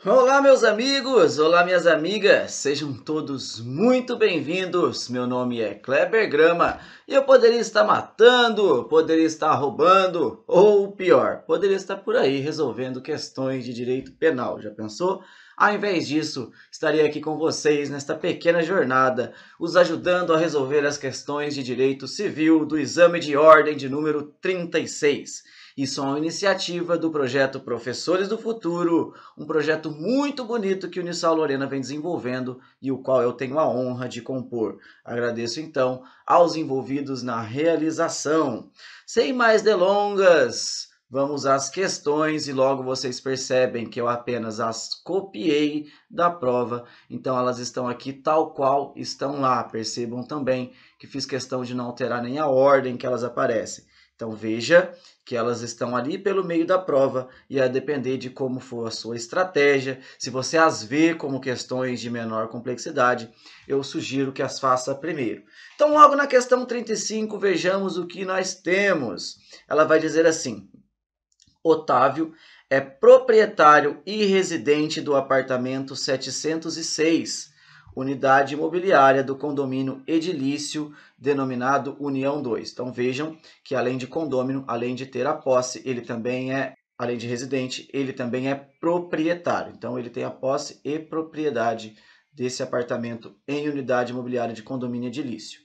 Olá, meus amigos! Olá, minhas amigas! Sejam todos muito bem-vindos! Meu nome é Kleber Grama e eu poderia estar matando, poderia estar roubando ou pior, poderia estar por aí resolvendo questões de direito penal. Já pensou? Ao invés disso, estaria aqui com vocês nesta pequena jornada, os ajudando a resolver as questões de direito civil do exame de ordem de número 36. Isso é uma iniciativa do projeto Professores do Futuro, um projeto muito bonito que o Unisal Lorena vem desenvolvendo e o qual eu tenho a honra de compor. Agradeço então aos envolvidos na realização. Sem mais delongas, vamos às questões e logo vocês percebem que eu apenas as copiei da prova, então elas estão aqui tal qual estão lá. Percebam também que fiz questão de não alterar nem a ordem que elas aparecem. Então veja que elas estão ali pelo meio da prova e a depender de como for a sua estratégia, se você as vê como questões de menor complexidade, eu sugiro que as faça primeiro. Então logo na questão 35, vejamos o que nós temos. Ela vai dizer assim: Otávio é proprietário e residente do apartamento 706, unidade imobiliária do condomínio edilício denominado União 2. Então vejam que além de condômino, além de ter a posse, ele também além de residente, ele também é proprietário. Então ele tem a posse e propriedade desse apartamento em unidade imobiliária de condomínio edilício.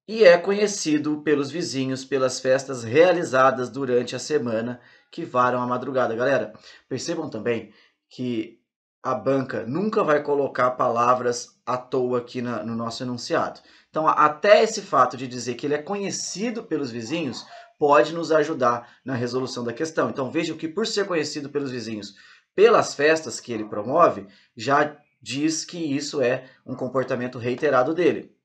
E é conhecido pelos vizinhos pelas festas realizadas durante a semana que varam a madrugada. Galera, percebam também que a banca nunca vai colocar palavras à toa aqui no nosso enunciado. Então, até esse fato de dizer que ele é conhecido pelos vizinhos pode nos ajudar na resolução da questão. Então, vejam que por ser conhecido pelos vizinhos pelas festas que ele promove, já diz que isso é um comportamento reiterado dele.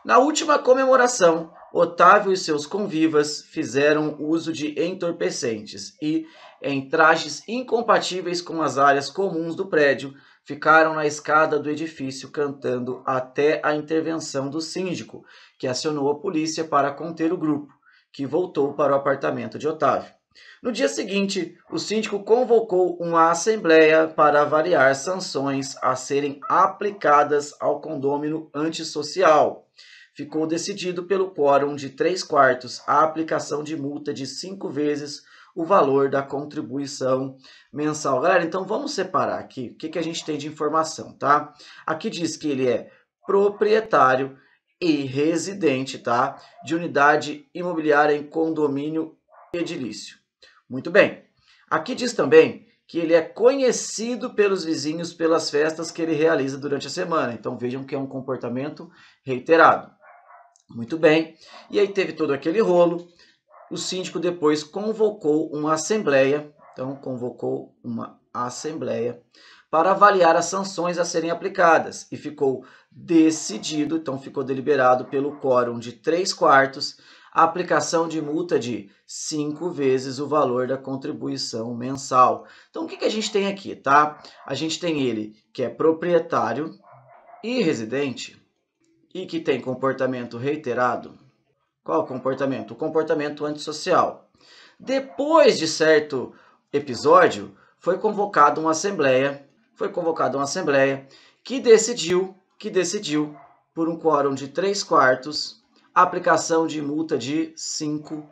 Na última comemoração, Otávio e seus convivas fizeram uso de entorpecentes e, em trajes incompatíveis com as áreas comuns do prédio, ficaram na escada do edifício cantando até a intervenção do síndico, que acionou a polícia para conter o grupo, que voltou para o apartamento de Otávio. No dia seguinte, o síndico convocou uma assembleia para avaliar sanções a serem aplicadas ao condômino antissocial. Ficou decidido pelo quórum de 3/4 a aplicação de multa de 5 vezes o valor da contribuição mensal. Galera, então vamos separar aqui o que a gente tem de informação, tá? Aqui diz que ele é proprietário e residente, tá? De unidade imobiliária em condomínio edilício. Muito bem. Aqui diz também que ele é conhecido pelos vizinhos pelas festas que ele realiza durante a semana. Então vejam que é um comportamento reiterado. Muito bem. E aí teve todo aquele rolo. O síndico depois convocou uma assembleia. Então convocou uma assembleia para avaliar as sanções a serem aplicadas. E ficou decidido, então ficou deliberado pelo quórum de 3/4 a aplicação de multa de 5 vezes o valor da contribuição mensal. Então, o que a gente tem aqui, tá? A gente tem ele que é proprietário e residente e que tem comportamento reiterado. Qual o comportamento? O comportamento antissocial. Depois de certo episódio, foi convocada uma assembleia que decidiu por um quórum de 3/4 a aplicação de multa de 5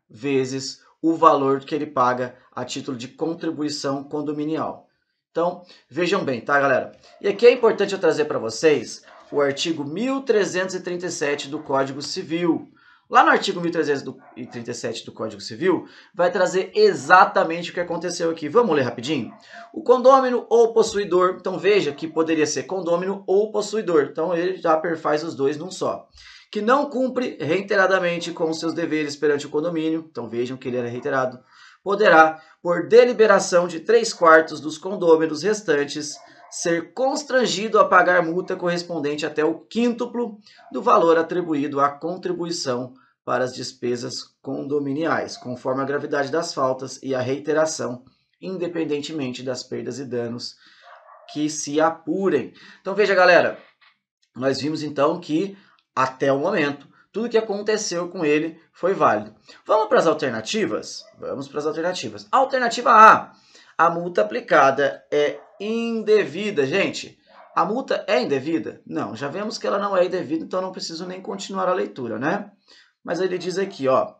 vezes o valor que ele paga a título de contribuição condominial. Então, vejam bem, tá, galera? E aqui é importante eu trazer para vocês o artigo 1337 do Código Civil. Lá no artigo 1337 do Código Civil, vai trazer exatamente o que aconteceu aqui. Vamos ler rapidinho? O condômino ou possuidor, então veja que poderia ser condômino ou possuidor, então ele já perfaz os dois num só. Que não cumpre reiteradamente com seus deveres perante o condomínio, então vejam que ele era reiterado, poderá, por deliberação de 3/4 dos condôminos restantes, ser constrangido a pagar multa correspondente até o quíntuplo do valor atribuído à contribuição para as despesas condominiais, conforme a gravidade das faltas e a reiteração, independentemente das perdas e danos que se apurem. Então veja, galera, nós vimos então que até o momento tudo que aconteceu com ele foi válido. Vamos para as alternativas? Vamos para as alternativas. Alternativa A. A multa aplicada é indevida. Gente, a multa é indevida? Não, já vemos que ela não é indevida, então não preciso nem continuar a leitura, né? Mas ele diz aqui, ó,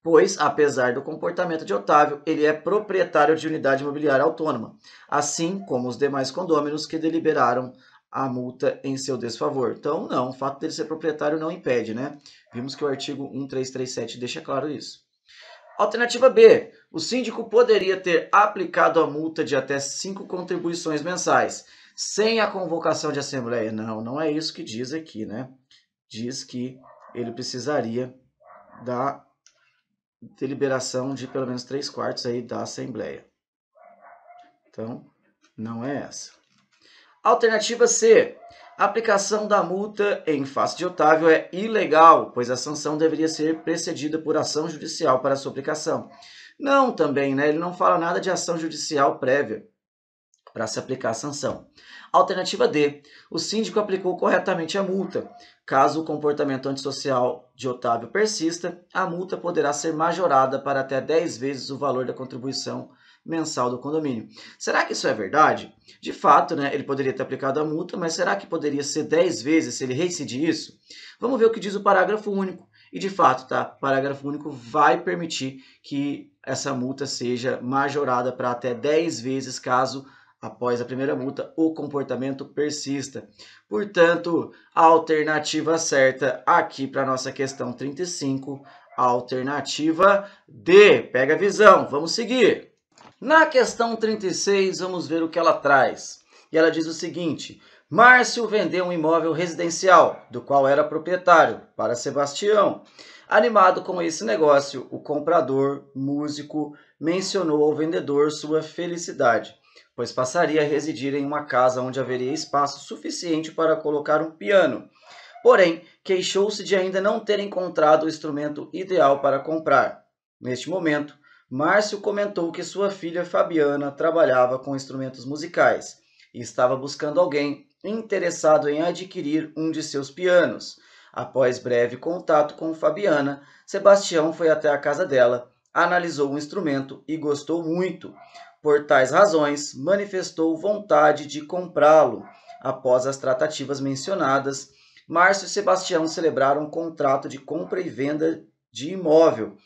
pois, apesar do comportamento de Otávio, ele é proprietário de unidade imobiliária autônoma, assim como os demais condôminos que deliberaram a multa em seu desfavor. Então, não, o fato dele ser proprietário não impede, né? Vimos que o artigo 1337 deixa claro isso. Alternativa B. O síndico poderia ter aplicado a multa de até 5 contribuições mensais, sem a convocação de assembleia. Não, não é isso que diz aqui, né? Diz que ele precisaria da deliberação de pelo menos 3/4 aí da assembleia. Então, não é essa. Alternativa C. A aplicação da multa em face de Otávio é ilegal, pois a sanção deveria ser precedida por ação judicial para sua aplicação. Não, também, né? Ele não fala nada de ação judicial prévia para se aplicar a sanção. Alternativa D. O síndico aplicou corretamente a multa. Caso o comportamento antissocial de Otávio persista, a multa poderá ser majorada para até 10 vezes o valor da contribuição mensal do condomínio. Será que isso é verdade? De fato, né, ele poderia ter aplicado a multa, mas será que poderia ser 10 vezes se ele reincidir isso? Vamos ver o que diz o parágrafo único. E de fato, tá? O parágrafo único vai permitir que essa multa seja majorada para até 10 vezes caso após a primeira multa, o comportamento persista. Portanto, a alternativa certa aqui para a nossa questão 35, a alternativa D. Pega a visão, vamos seguir. Na questão 36, vamos ver o que ela traz. E ela diz o seguinte: Márcio vendeu um imóvel residencial, do qual era proprietário, para Sebastião. Animado com esse negócio, o comprador, músico, mencionou ao vendedor sua felicidade, pois passaria a residir em uma casa onde haveria espaço suficiente para colocar um piano. Porém, queixou-se de ainda não ter encontrado o instrumento ideal para comprar. Neste momento, Márcio comentou que sua filha Fabiana trabalhava com instrumentos musicais e estava buscando alguém interessado em adquirir um de seus pianos. Após breve contato com Fabiana, Sebastião foi até a casa dela, analisou o instrumento e gostou muito. Por tais razões, manifestou vontade de comprá-lo. Após as tratativas mencionadas, Márcio e Sebastião celebraram um contrato de compra e venda de imóvel,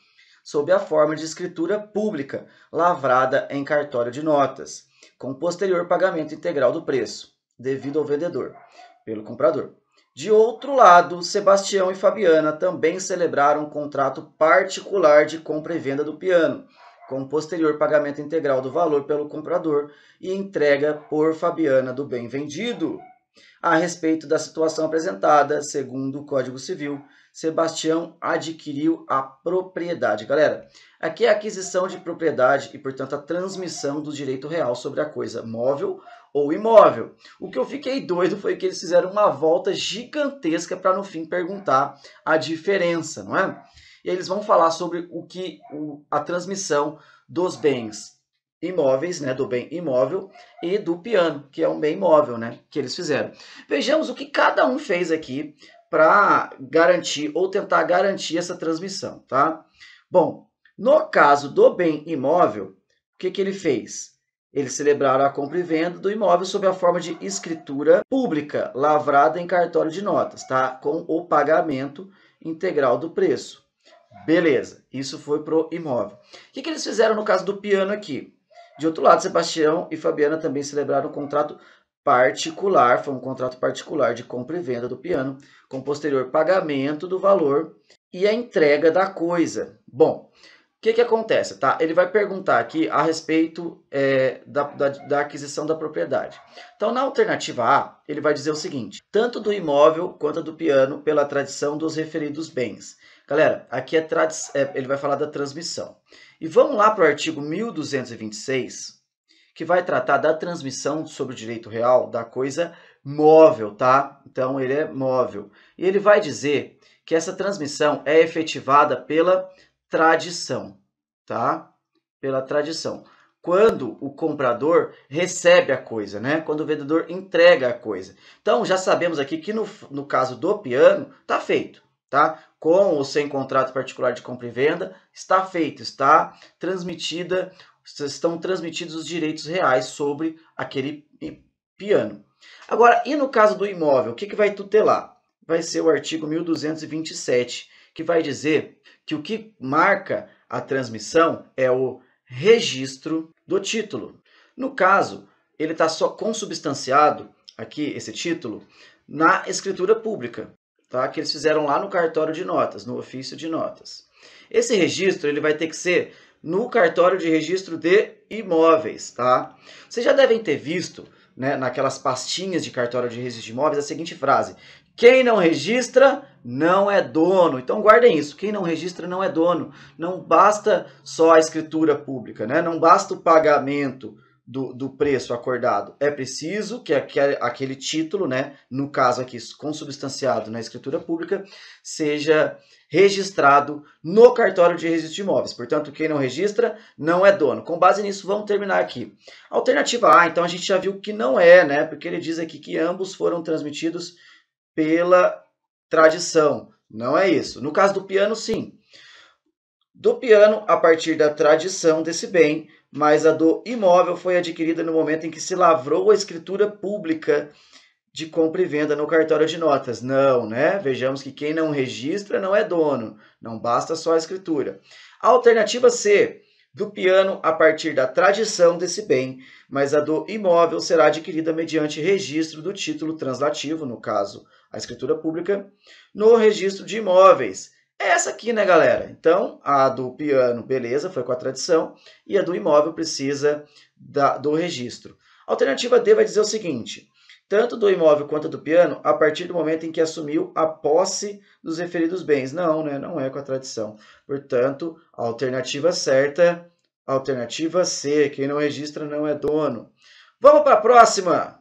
sob a forma de escritura pública, lavrada em cartório de notas, com posterior pagamento integral do preço, devido ao vendedor, pelo comprador. De outro lado, Sebastião e Fabiana também celebraram um contrato particular de compra e venda do piano, com posterior pagamento integral do valor pelo comprador e entrega por Fabiana do bem vendido. A respeito da situação apresentada, segundo o Código Civil, Sebastião adquiriu a propriedade. Galera, aqui é a aquisição de propriedade e, portanto, a transmissão do direito real sobre a coisa móvel ou imóvel. O que eu fiquei doido foi que eles fizeram uma volta gigantesca para, no fim, perguntar a diferença, não é? E eles vão falar sobre a transmissão dos bens imóveis, né, do bem imóvel e do piano, que é um bem imóvel, né, que eles fizeram. Vejamos o que cada um fez aqui para garantir ou tentar garantir essa transmissão, tá? Bom, no caso do bem imóvel, o que ele fez? Eles celebraram a compra e venda do imóvel sob a forma de escritura pública, lavrada em cartório de notas, tá? Com o pagamento integral do preço. Beleza, isso foi pro imóvel. O que eles fizeram no caso do piano aqui? De outro lado, Sebastião e Fabiana também celebraram um contrato particular, foi um contrato particular de compra e venda do piano, com posterior pagamento do valor e a entrega da coisa. Bom, o que acontece? Tá? Ele vai perguntar aqui a respeito da aquisição da propriedade. Então, na alternativa A, ele vai dizer o seguinte: tanto do imóvel quanto do piano, pela tradição dos referidos bens. Galera, aqui ele vai falar da transmissão. E vamos lá para o artigo 1226, que vai tratar da transmissão sobre o direito real da coisa móvel, tá? Então, ele é móvel. E ele vai dizer que essa transmissão é efetivada pela tradição, tá? Pela tradição. Quando o comprador recebe a coisa, né? Quando o vendedor entrega a coisa. Então, já sabemos aqui que no caso do piano, tá feito, tá? Com ou sem contrato particular de compra e venda, está feito, está transmitida estão transmitidos os direitos reais sobre aquele piano. Agora, e no caso do imóvel, o que vai tutelar? Vai ser o artigo 1227, que vai dizer que o que marca a transmissão é o registro do título. No caso, ele está só consubstanciado, aqui, esse título, na escritura pública, tá? Que eles fizeram lá no cartório de notas, no ofício de notas. Esse registro ele vai ter que ser no cartório de registro de imóveis, tá? Vocês já devem ter visto, né, naquelas pastinhas de cartório de registro de imóveis, a seguinte frase: quem não registra não é dono. Então guardem isso, quem não registra não é dono. Não basta só a escritura pública, né? Não basta o pagamento do preço acordado. É preciso que aquele título, né, no caso aqui consubstanciado na escritura pública, seja registrado no cartório de registro de imóveis. Portanto, quem não registra não é dono. Com base nisso, vamos terminar aqui. Alternativa A, então a gente já viu que não é, né? Porque ele diz aqui que ambos foram transmitidos pela tradição. Não é isso. No caso do piano, sim. Do piano, a partir da tradição desse bem, mas a do imóvel foi adquirida no momento em que se lavrou a escritura pública de compra e venda no cartório de notas. Não, né? Vejamos que quem não registra não é dono. Não basta só a escritura. A alternativa C, do piano a partir da tradição desse bem, mas a do imóvel será adquirida mediante registro do título translativo, no caso, a escritura pública, no registro de imóveis. É essa aqui, né, galera? Então, a do piano, beleza, foi com a tradição, e a do imóvel precisa do registro. A alternativa D vai dizer o seguinte: tanto do imóvel quanto do piano, a partir do momento em que assumiu a posse dos referidos bens. Não, né? Não é com a tradição. Portanto, a alternativa certa, a alternativa C, quem não registra não é dono. Vamos para a próxima!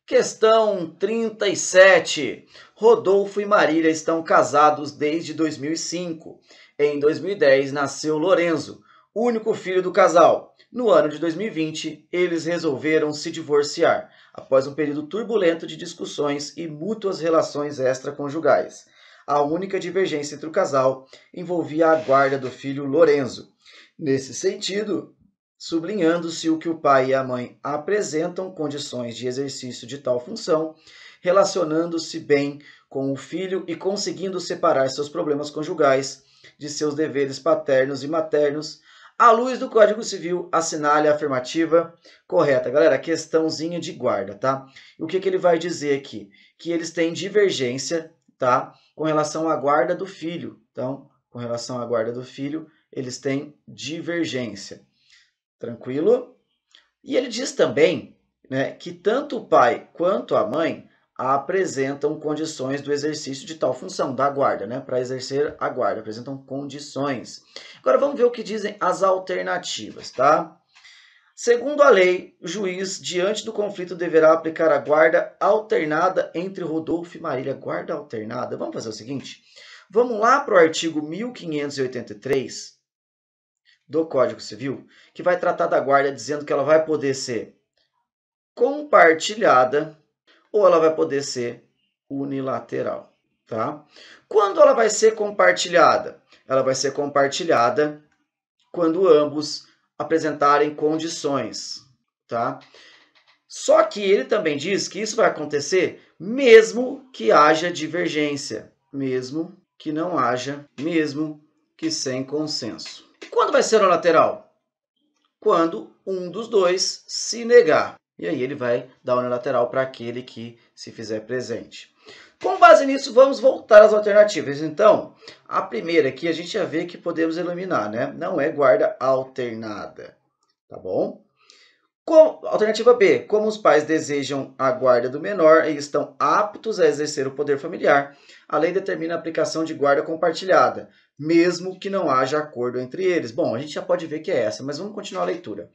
Questão 37. Rodolfo e Marília estão casados desde 2005. Em 2010, nasceu Lorenzo, único filho do casal. No ano de 2020, eles resolveram se divorciar, após um período turbulento de discussões e mútuas relações extraconjugais. A única divergência entre o casal envolvia a guarda do filho Lorenzo. Nesse sentido, sublinhando-se o que o pai e a mãe apresentam condições de exercício de tal função, relacionando-se bem com o filho e conseguindo separar seus problemas conjugais de seus deveres paternos e maternos, à luz do Código Civil, assinale a afirmativa correta. Galera, questãozinha de guarda, tá? E o que ele vai dizer aqui? Que eles têm divergência, tá? Com relação à guarda do filho. Então, com relação à guarda do filho, eles têm divergência. Tranquilo? E ele diz também, né, que tanto o pai quanto a mãe apresentam condições do exercício de tal função, da guarda, né, para exercer a guarda, apresentam condições. Agora vamos ver o que dizem as alternativas, tá? Segundo a lei, o juiz, diante do conflito, deverá aplicar a guarda alternada entre Rodolfo e Marília. Guarda alternada? Vamos fazer o seguinte, vamos lá para o artigo 1583, do Código Civil, que vai tratar da guarda dizendo que ela vai poder ser compartilhada ou ela vai poder ser unilateral, tá? Quando ela vai ser compartilhada? Ela vai ser compartilhada quando ambos apresentarem condições, tá? Só que ele também diz que isso vai acontecer mesmo que haja divergência, mesmo que não haja, mesmo que sem consenso. Quando vai ser unilateral? Quando um dos dois se negar. E aí ele vai dar unilateral para aquele que se fizer presente. Com base nisso, vamos voltar às alternativas. Então, a primeira aqui a gente já vê que podemos eliminar, né? Não é guarda alternada, tá bom? Alternativa B, como os pais desejam a guarda do menor e estão aptos a exercer o poder familiar, a lei determina a aplicação de guarda compartilhada, mesmo que não haja acordo entre eles. Bom, a gente já pode ver que é essa, mas vamos continuar a leitura.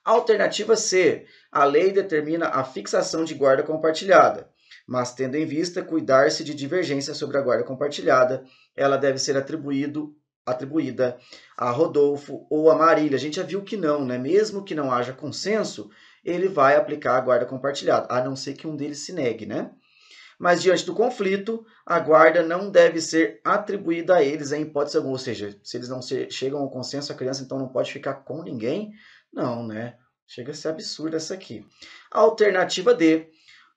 Alternativa C, a lei determina a fixação de guarda compartilhada, mas tendo em vista cuidar-se de divergência sobre a guarda compartilhada, ela deve ser atribuída a Rodolfo ou a Marília. A gente já viu que não, né? Mesmo que não haja consenso, ele vai aplicar a guarda compartilhada, a não ser que um deles se negue, né? Mas diante do conflito, a guarda não deve ser atribuída a eles em hipótese alguma. Ou seja, se eles não chegam ao consenso, a criança então não pode ficar com ninguém. Não, né? Chega a ser absurdo essa aqui. Alternativa D.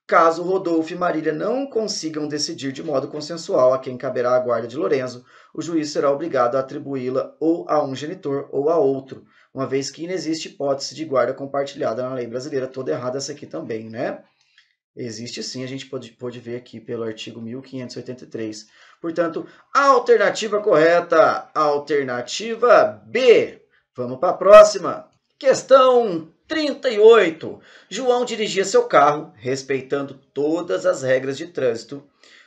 Caso Rodolfo e Marília não consigam decidir de modo consensual a quem caberá a guarda de Lorenzo, o juiz será obrigado a atribuí-la ou a um genitor ou a outro, uma vez que inexiste hipótese de guarda compartilhada na lei brasileira. Toda errada essa aqui também, né? Existe sim, a gente pode ver aqui pelo artigo 1583. Portanto, a alternativa correta, alternativa B. Vamos para a próxima. Questão 38. João dirigia seu carro, respeitando todas as regras de trânsito,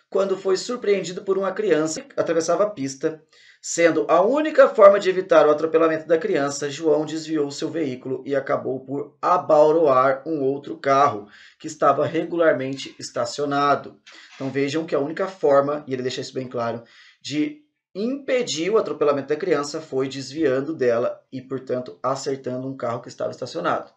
quando foi surpreendido por uma criança que atravessava a pista. Sendo a única forma de evitar o atropelamento da criança, João desviou seu veículo e acabou por abauroar um outro carro que estava regularmente estacionado. Então vejam que a única forma, e ele deixa isso bem claro, de impedir o atropelamento da criança foi desviando dela e, portanto, acertando um carro que estava estacionado.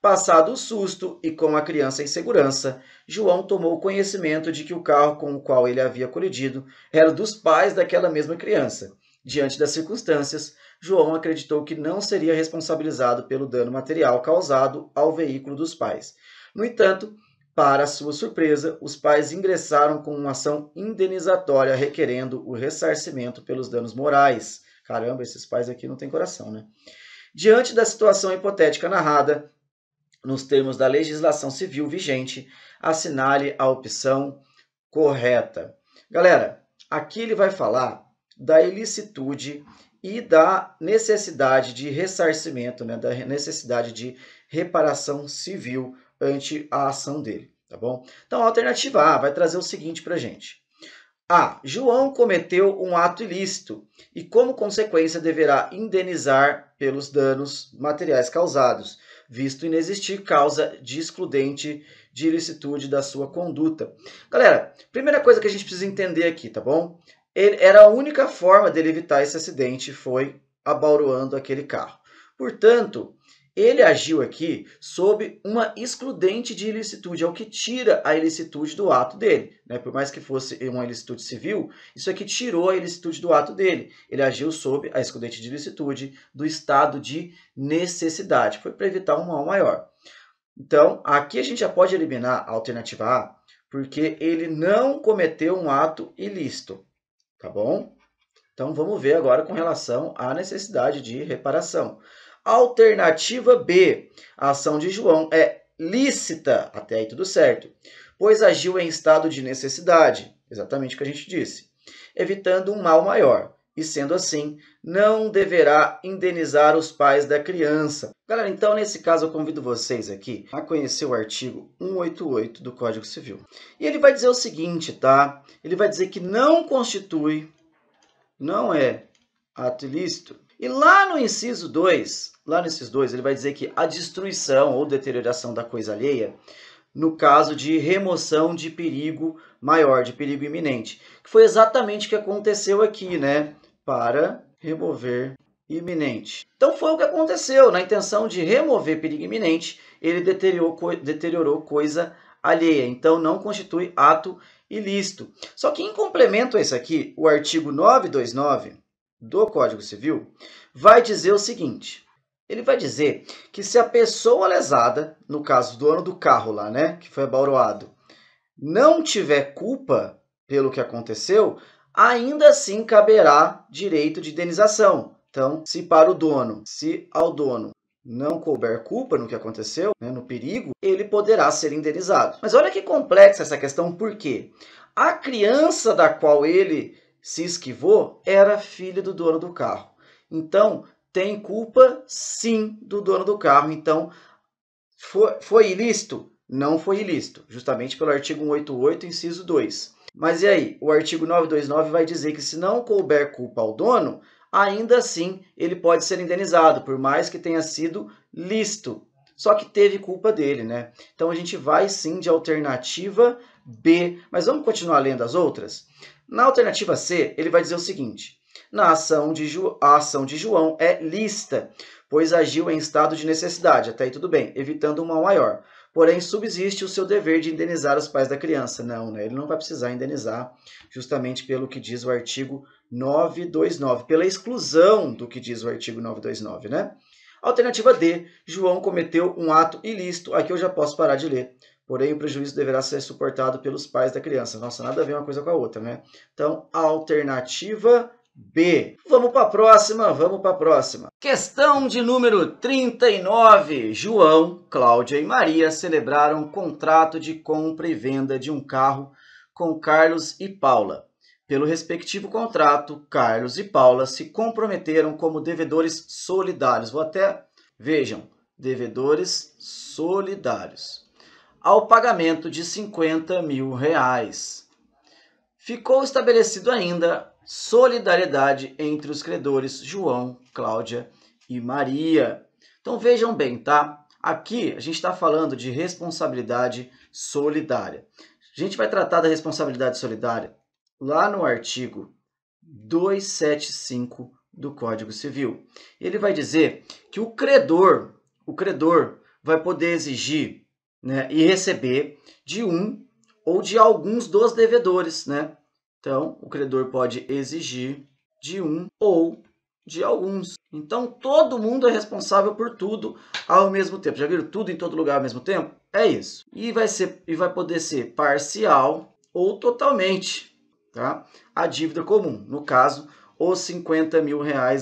Passado o susto e com a criança em segurança, João tomou conhecimento de que o carro com o qual ele havia colidido era dos pais daquela mesma criança. Diante das circunstâncias, João acreditou que não seria responsabilizado pelo dano material causado ao veículo dos pais. No entanto, para sua surpresa, os pais ingressaram com uma ação indenizatória requerendo o ressarcimento pelos danos morais. Caramba, esses pais aqui não têm coração, né? Diante da situação hipotética narrada, nos termos da legislação civil vigente, assinale a opção correta. Galera, aqui ele vai falar da ilicitude e da necessidade de ressarcimento, né, da necessidade de reparação civil ante a ação dele, tá bom? Então, a alternativa A vai trazer o seguinte para a gente. A. João cometeu um ato ilícito e, como consequência, deverá indenizar pelos danos materiais causados, visto inexistir causa de excludente de ilicitude da sua conduta. Galera, primeira coisa que a gente precisa entender aqui, tá bom? Era a única forma dele evitar esse acidente foi abauroando aquele carro. Portanto, ele agiu aqui sob uma excludente de ilicitude, é o que tira a ilicitude do ato dele, né? Por mais que fosse uma ilicitude civil, isso aqui tirou a ilicitude do ato dele. Ele agiu sob a excludente de ilicitude do estado de necessidade. Foi para evitar um mal maior. Então, aqui a gente já pode eliminar a alternativa A, porque ele não cometeu um ato ilícito, tá bom? Então, vamos ver agora com relação à necessidade de reparação. Alternativa B. A ação de João é lícita, até aí tudo certo, pois agiu em estado de necessidade, exatamente o que a gente disse, evitando um mal maior, e sendo assim, não deverá indenizar os pais da criança. Galera, então nesse caso eu convido vocês aqui a conhecer o artigo 188 do Código Civil. E ele vai dizer o seguinte, tá? Ele vai dizer que não constitui, não é ato ilícito. E lá no inciso 2, lá nesses dois, ele vai dizer que a destruição ou deterioração da coisa alheia, no caso de remoção de perigo maior, de perigo iminente, que foi exatamente o que aconteceu aqui, né? Para remover iminente. Então foi o que aconteceu, na intenção de remover perigo iminente, ele deteriorou coisa alheia, então não constitui ato ilícito. Só que em complemento a isso aqui, o artigo 929 do Código Civil vai dizer o seguinte, ele vai dizer que se a pessoa lesada, no caso do dono do carro lá, né, que foi abauroado, não tiver culpa pelo que aconteceu, ainda assim caberá direito de indenização. Então, se para o dono, se ao dono não couber culpa no que aconteceu, né, no perigo, ele poderá ser indenizado. Mas olha que complexa essa questão, por quê? A criança da qual ele se esquivou era filha do dono do carro. Então, tem culpa, sim, do dono do carro. Então, foi ilícito? Não foi ilícito, justamente pelo artigo 188, inciso 2. Mas e aí? O artigo 929 vai dizer que se não couber culpa ao dono, ainda assim ele pode ser indenizado, por mais que tenha sido lícito. Só que teve culpa dele, né? Então, a gente vai sim de alternativa B. Mas vamos continuar lendo as outras? Na alternativa C, ele vai dizer o seguinte, a ação de João é lícita, pois agiu em estado de necessidade, até aí tudo bem, evitando um mal maior. Porém, subsiste o seu dever de indenizar os pais da criança. Não, né? Ele não vai precisar indenizar, justamente pelo que diz o artigo 929, pela exclusão do que diz o artigo 929, né? Alternativa D, João cometeu um ato ilícito. Aqui eu já posso parar de ler. Porém, o prejuízo deverá ser suportado pelos pais da criança. Nossa, nada a ver uma coisa com a outra, né? Então, alternativa B. Vamos para a próxima. Questão de número 39. João, Cláudia e Maria celebraram um contrato de compra e venda de um carro com Carlos e Paula. Pelo respectivo contrato, Carlos e Paula se comprometeram como devedores solidários. Vejam, devedores solidários. Ao pagamento de R$50 mil. Ficou estabelecido ainda solidariedade entre os credores João, Cláudia e Maria. Então vejam bem, tá? Aqui a gente está falando de responsabilidade solidária. A gente vai tratar da responsabilidade solidária lá no artigo 275 do Código Civil. Ele vai dizer que o credor vai poder exigir, né, e receber de um ou de alguns dos devedores, né? Então, o credor pode exigir de um ou de alguns. Então, todo mundo é responsável por tudo ao mesmo tempo. Já viram tudo em todo lugar ao mesmo tempo? É isso. E vai poder ser parcial ou totalmente, tá? A dívida comum, no caso, os R$50 mil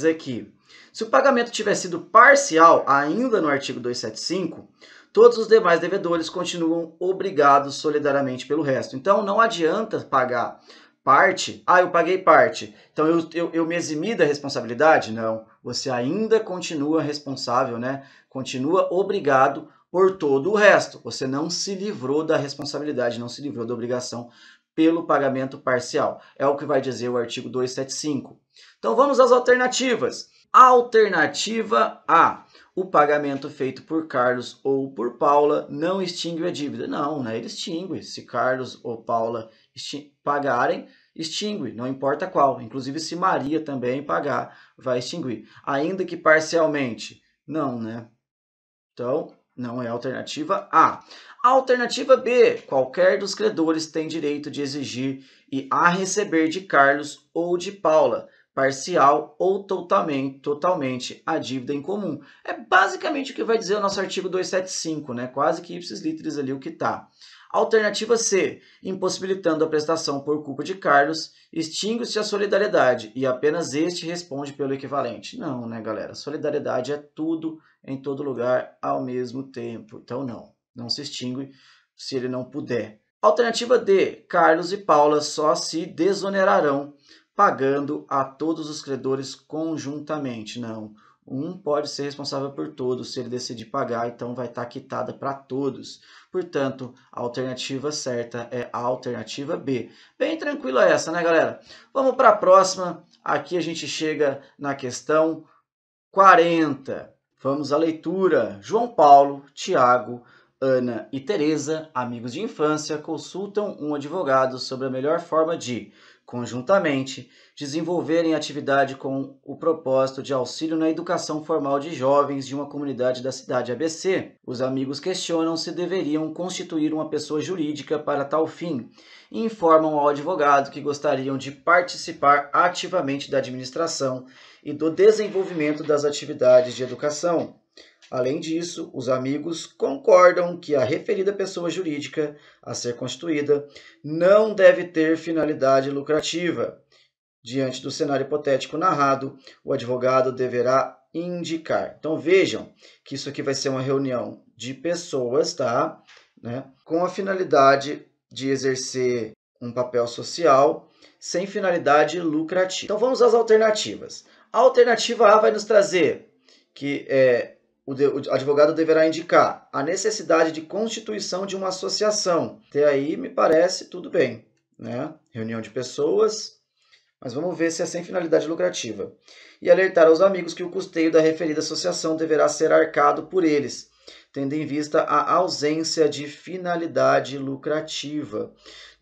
aqui. Se o pagamento tiver sido parcial, ainda no artigo 275, todos os demais devedores continuam obrigados solidariamente pelo resto. Então, não adianta pagar parte. Ah, eu paguei parte, então eu me eximi da responsabilidade? Não, você ainda continua responsável, né? Continua obrigado por todo o resto. Você não se livrou da responsabilidade, não se livrou da obrigação pelo pagamento parcial. É o que vai dizer o artigo 275. Então, vamos às alternativas. Alternativa A. O pagamento feito por Carlos ou por Paula não extingue a dívida. Não, né? Ele extingue. Se Carlos ou Paula pagarem, extingue, não importa qual. Inclusive, se Maria também pagar, vai extinguir. Ainda que parcialmente. Não, né? Então, não é a alternativa A. A alternativa B. Qualquer dos credores tem direito de exigir e a receber de Carlos ou de Paula, parcial ou totalmente a dívida em comum. É basicamente o que vai dizer o nosso artigo 275, né? Quase que ipsis literis ali o que está. Alternativa C. Impossibilitando a prestação por culpa de Carlos, extingue-se a solidariedade e apenas este responde pelo equivalente. Não, né, galera? Solidariedade é tudo em todo lugar ao mesmo tempo. Então, não se extingue se ele não puder. Alternativa D. Carlos e Paula só se desonerarão pagando a todos os credores conjuntamente. Não, um pode ser responsável por todos. Se ele decidir pagar, então vai estar quitada para todos. Portanto, a alternativa certa é a alternativa B. Bem tranquila essa, né, galera? Vamos para a próxima. Aqui a gente chega na questão 40. Vamos à leitura. João Paulo, Tiago, Ana e Teresa, amigos de infância, consultam um advogado sobre a melhor forma de, conjuntamente, desenvolverem atividade com o propósito de auxílio na educação formal de jovens de uma comunidade da cidade ABC. Os amigos questionam se deveriam constituir uma pessoa jurídica para tal fim e informam ao advogado que gostariam de participar ativamente da administração e do desenvolvimento das atividades de educação. Além disso, os amigos concordam que a referida pessoa jurídica a ser constituída não deve ter finalidade lucrativa. Diante do cenário hipotético narrado, o advogado deverá indicar. Então vejam que isso aqui vai ser uma reunião de pessoas, tá? Né? Com a finalidade de exercer um papel social sem finalidade lucrativa. Então vamos às alternativas. A alternativa A vai nos trazer que o advogado deverá indicar a necessidade de constituição de uma associação. Até aí me parece tudo bem, né? Reunião de pessoas, mas vamos ver se é sem finalidade lucrativa. E alertar aos amigos que o custeio da referida associação deverá ser arcado por eles, tendo em vista a ausência de finalidade lucrativa.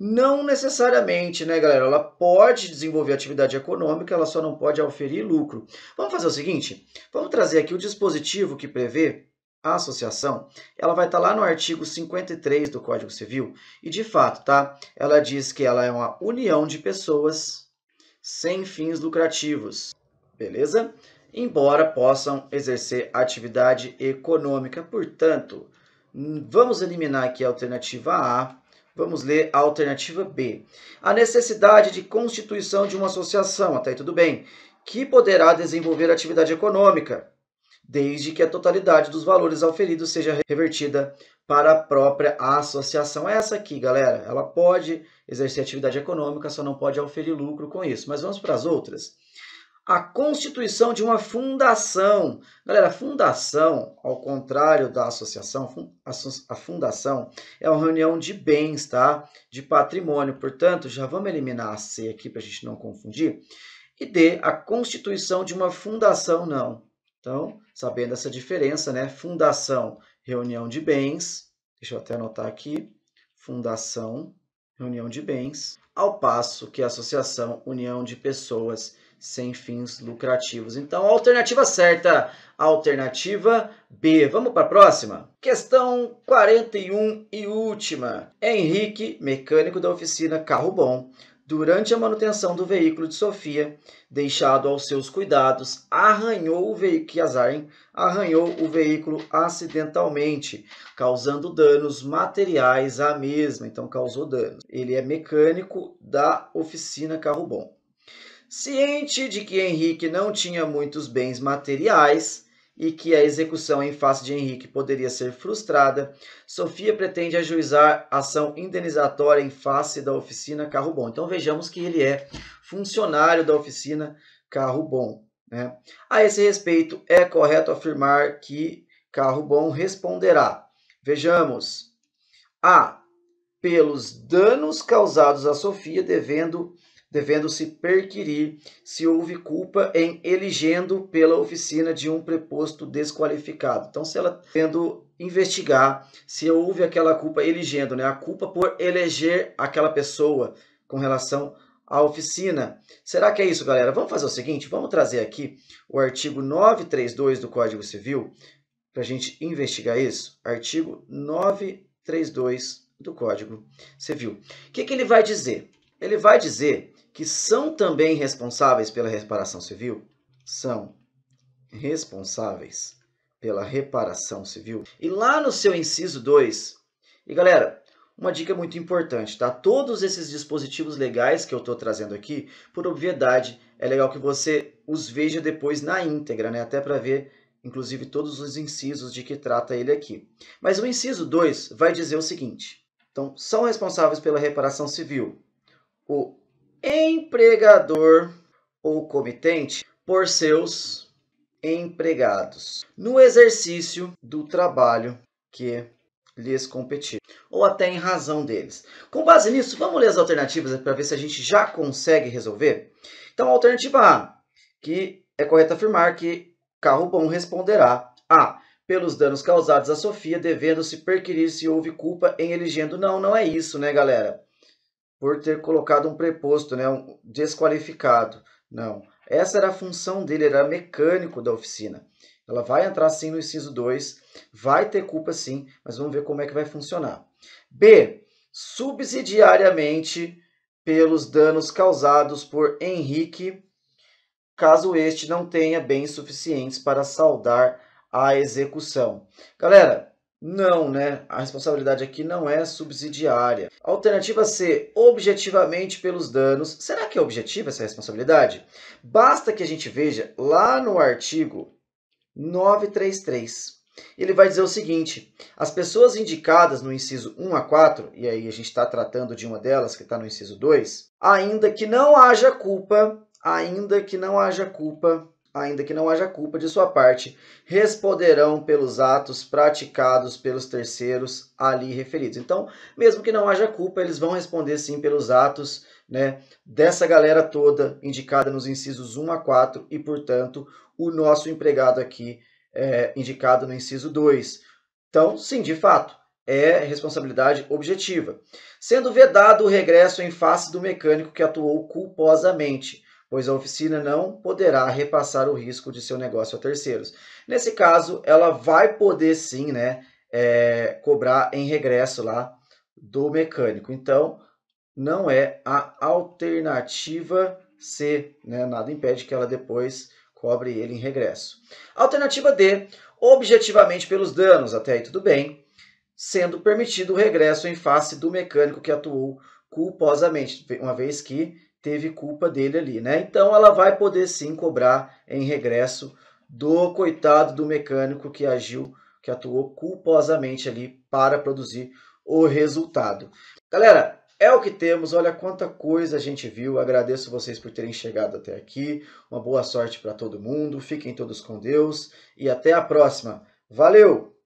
Não necessariamente, né, galera? Ela pode desenvolver atividade econômica, ela só não pode auferir lucro. Vamos fazer o seguinte? Vamos trazer aqui o dispositivo que prevê a associação. Ela vai estar lá no artigo 53 do Código Civil e, de fato, tá? Ela diz que ela é uma união de pessoas sem fins lucrativos. Beleza? embora possam exercer atividade econômica. Portanto, vamos eliminar aqui a alternativa A, vamos ler a alternativa B. A necessidade de constituição de uma associação, até aí tudo bem, que poderá desenvolver atividade econômica, desde que a totalidade dos valores auferidos seja revertida para a própria associação. Essa aqui, galera, ela pode exercer atividade econômica, só não pode auferir lucro com isso. Mas vamos para as outras. A constituição de uma fundação. Galera, fundação, ao contrário da associação, a fundação é uma reunião de bens, tá? De patrimônio. Portanto, já vamos eliminar a C aqui para a gente não confundir. E D, a constituição de uma fundação, não. Então, sabendo essa diferença, né? Fundação, reunião de bens. Deixa eu até anotar aqui. Fundação, reunião de bens. Ao passo que a associação, união de pessoas sem fins lucrativos. Então, a alternativa certa, a alternativa B. Vamos para a próxima? Questão 41 e última. Henrique, mecânico da oficina Carro Bom, durante a manutenção do veículo de Sofia, deixado aos seus cuidados, arranhou o veículo, que azar, hein? Arranhou o veículo acidentalmente, causando danos materiais à mesma. Então, causou danos. Ele é mecânico da oficina Carro Bom. Ciente de que Henrique não tinha muitos bens materiais e que a execução em face de Henrique poderia ser frustrada, Sofia pretende ajuizar ação indenizatória em face da oficina Carro Bom. Então vejamos que ele é funcionário da oficina Carro Bom, né? A esse respeito, é correto afirmar que Carro Bom responderá. Vejamos. A. Pelos danos causados a Sofia, devendo-se perquirir se houve culpa em eligendo pela oficina de um preposto desqualificado. Então, se ela tendo investigar se houve aquela culpa eligendo, né? A culpa por eleger aquela pessoa com relação à oficina. Será que é isso, galera? Vamos fazer o seguinte, vamos trazer aqui o artigo 932 do Código Civil para a gente investigar isso. Artigo 932 do Código Civil. O que ele vai dizer? Ele vai dizer que são também responsáveis pela reparação civil? São responsáveis pela reparação civil. E lá no seu inciso 2, e galera, uma dica muito importante, tá? Todos esses dispositivos legais que eu estou trazendo aqui, por obviedade, é legal que você os veja depois na íntegra, né? Até para ver, inclusive, todos os incisos de que trata ele aqui. Mas o inciso 2 vai dizer o seguinte. Então, são responsáveis pela reparação civil o empregador ou comitente por seus empregados no exercício do trabalho que lhes competir, ou até em razão deles. Com base nisso, vamos ler as alternativas para ver se a gente já consegue resolver? Então, a alternativa A, que é correto afirmar que Carro Bom responderá A. Pelos danos causados a Sofia, devendo-se perquirir se houve culpa em elegendo. Não, não é isso, né, galera? Por ter colocado um preposto, né, um desqualificado. Não, essa era a função dele, era mecânico da oficina. Ela vai entrar sim no inciso 2, vai ter culpa sim, mas vamos ver como é que vai funcionar. B, subsidiariamente pelos danos causados por Henrique, caso este não tenha bens suficientes para saldar a execução. Galera, não, né? A responsabilidade aqui não é subsidiária. Alternativa C, objetivamente pelos danos. Será que é objetiva essa responsabilidade? Basta que a gente veja lá no artigo 933. Ele vai dizer o seguinte, as pessoas indicadas no inciso 1 a 4, e aí a gente está tratando de uma delas que está no inciso 2, ainda que não haja culpa de sua parte, responderão pelos atos praticados pelos terceiros ali referidos. Então, mesmo que não haja culpa, eles vão responder sim pelos atos, né, dessa galera toda indicada nos incisos 1 a 4 e, portanto, o nosso empregado aqui é indicado no inciso 2. Então, sim, de fato, é responsabilidade objetiva. Sendo vedado o regresso em face do mecânico que atuou culposamente, pois a oficina não poderá repassar o risco de seu negócio a terceiros. Nesse caso, ela vai poder sim, né, cobrar em regresso lá do mecânico. Então, não é a alternativa C, né? Nada impede que ela depois cobre ele em regresso. Alternativa D, objetivamente pelos danos, até aí tudo bem, sendo permitido o regresso em face do mecânico que atuou culposamente, uma vez que teve culpa dele ali, né? Então ela vai poder sim cobrar em regresso do coitado do mecânico que agiu, que atuou culposamente ali para produzir o resultado. Galera, é o que temos, olha quanta coisa a gente viu, agradeço vocês por terem chegado até aqui, uma boa sorte para todo mundo, fiquem todos com Deus e até a próxima. Valeu!